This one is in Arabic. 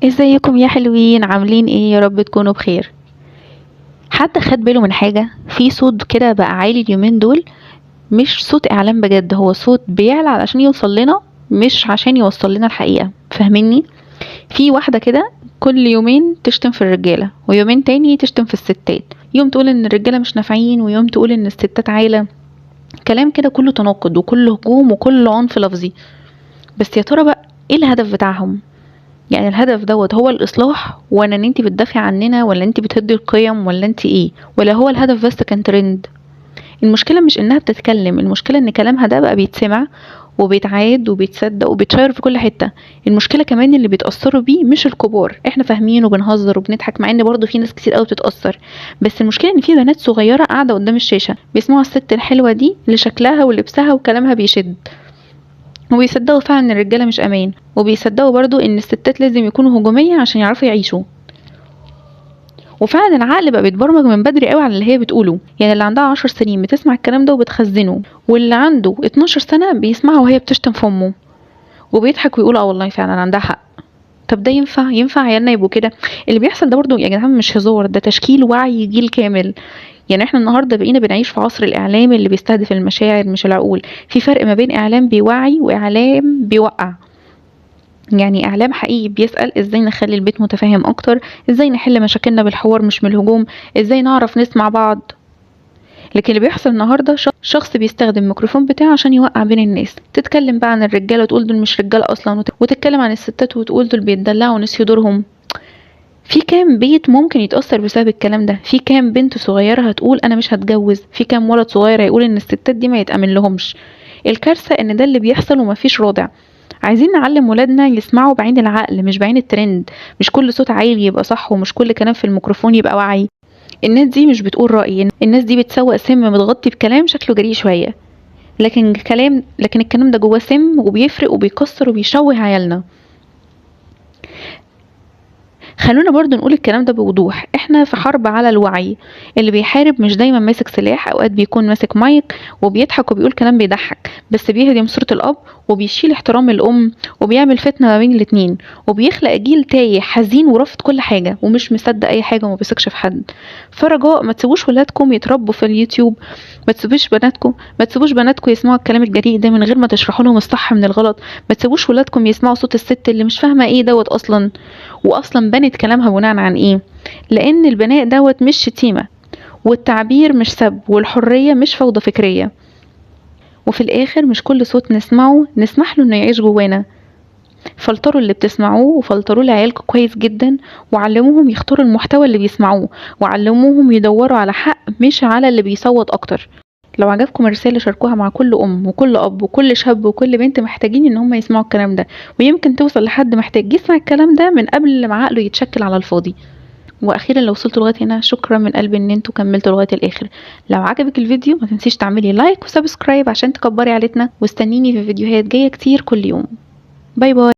ازيكم يا حلوين؟ عاملين ايه؟ يا رب تكونوا بخير. حد خد باله من حاجة؟ في صوت كده بقى عالي اليومين دول، مش صوت اعلام بجد، هو صوت بيعلى علشان يوصل لنا، مش عشان يوصل لنا الحقيقة. فاهميني؟ في واحدة كده كل يومين تشتم في الرجالة، ويومين تاني تشتم في الستات، يوم تقول ان الرجالة مش نافعين ويوم تقول ان الستات عايلة. كلام كده كله تناقض وكله هجوم وكله عنف لفظي. بس يا ترى بقى ايه الهدف بتاعهم؟ يعني الهدف دوت هو الإصلاح، ولا ان انتي بتدافعي عننا، ولا انتي بتهدي القيم، ولا انتي ايه؟ ولا هو الهدف بس كان ترند؟ المشكلة مش انها بتتكلم، المشكلة ان كلامها ده بقى بيتسمع وبيتعاد وبيتصدق وبيتشير في كل حتة. المشكلة كمان اللي بيتأثروا بيه مش الكبار، احنا فاهمين وبنهزر وبنضحك، مع ان برضه في ناس كتير قوي بتتأثر. بس المشكلة ان في بنات صغيرة قاعدة قدام الشاشة بيسمعوا الست الحلوة دي اللي شكلها ولبسها وكلامها بيشد، وبيصدقوا فعلا ان الرجاله مش امان، وبيصدقوا برضو ان الستات لازم يكونوا هجوميه عشان يعرفوا يعيشوا. وفعلا العقل بقى بيتبرمج من بدري قوي على اللي هي بتقوله. يعني اللي عندها 10 سنين بتسمع الكلام ده وبتخزنه، واللي عنده 12 سنه بيسمعها وهي بتشتم في امه وبيضحك ويقول اه والله فعلا عندها حق. طب ده ينفع عيالنا يبقوا كده؟ اللي بيحصل ده برضو يا جدعان مش هزار، ده تشكيل وعي جيل كامل. يعني احنا النهارده بقينا بنعيش في عصر الاعلام اللي بيستهدف المشاعر مش العقول. في فرق ما بين اعلام بيوعي واعلام بيوقع. يعني اعلام حقيقي بيسأل ازاي نخلي البيت متفاهم اكتر، ازاي نحل مشاكلنا بالحوار مش من الهجوم، ازاي نعرف نسمع بعض. لكن اللي بيحصل النهارده شخص بيستخدم الميكروفون بتاعه عشان يوقع بين الناس، تتكلم بقى عن الرجاله وتقول دول مش رجاله اصلا، وتتكلم عن الستات وتقول دول بيتدلعوا ونسيوا دورهم. في كام بيت ممكن يتأثر بسبب الكلام ده؟ في كام بنت صغيرة هتقول انا مش هتجوز؟ في كام ولد صغير هيقول ان الستات دي ما يتأمن لهمش؟ الكارثة ان ده اللي بيحصل ومفيش رادع. عايزين نعلم ولادنا يسمعوا بعين العقل مش بعين الترند. مش كل صوت عالي يبقى صح، ومش كل كلام في الميكروفون يبقى وعي. الناس دي مش بتقول رأي، الناس دي بتسوق سم متغطي بكلام شكله جريء شوية، لكن الكلام ده جواه سم وبيفرق وبيكسر وبيشوه عيالنا. خلونا برضو نقول الكلام ده بوضوح، احنا في حرب على الوعي. اللي بيحارب مش دايما ماسك سلاح، اوقات بيكون ماسك مايك وبيضحك وبيقول كلام بيضحك بس بيهدم صورة الاب، وبيشيل احترام الام، وبيعمل فتنة ما بين الاتنين، وبيخلق جيل تايه حزين ورافض كل حاجة ومش مصدق اي حاجة وما بيثقش في حد. فرجاء ما تسيبوش ولادكم يتربوا في اليوتيوب، ما تسيبوش بناتكم يسمعوا الكلام الجريء ده من غير ما تشرحوا لهم الصح من الغلط. ما تسيبوش ولادكم يسمعوا صوت الست اللي مش فاهمة ايه دوت اصلا، واصلا بنت كلامها بناء عن ايه. لان البناء دوت مش شتيمة، والتعبير مش سب، والحرية مش فوضى فكرية. وفي الاخر مش كل صوت نسمعه نسمح له انه يعيش جوانا. فلتروا اللي بتسمعوه وفلتروا لعيالكم كويس جدا، وعلموهم يختاروا المحتوى اللي بيسمعوه، وعلموهم يدوروا على حق مش على اللي بيصوت اكتر. لو عجبكم الرسالة شاركوها مع كل ام وكل اب وكل شاب وكل بنت محتاجين ان هم يسمعوا الكلام ده، ويمكن توصل لحد محتاج يسمع الكلام ده من قبل ما عقله يتشكل على الفاضي. واخيرا لو وصلتوا لغايه هنا شكرا من قلبي ان انتوا كملتوا لغايه الاخر. لو عجبك الفيديو ما تنسيش تعملي لايك وسبسكرايب عشان تكبري عيلتنا، واستنيني في فيديوهات جايه كتير كل يوم. باي باي.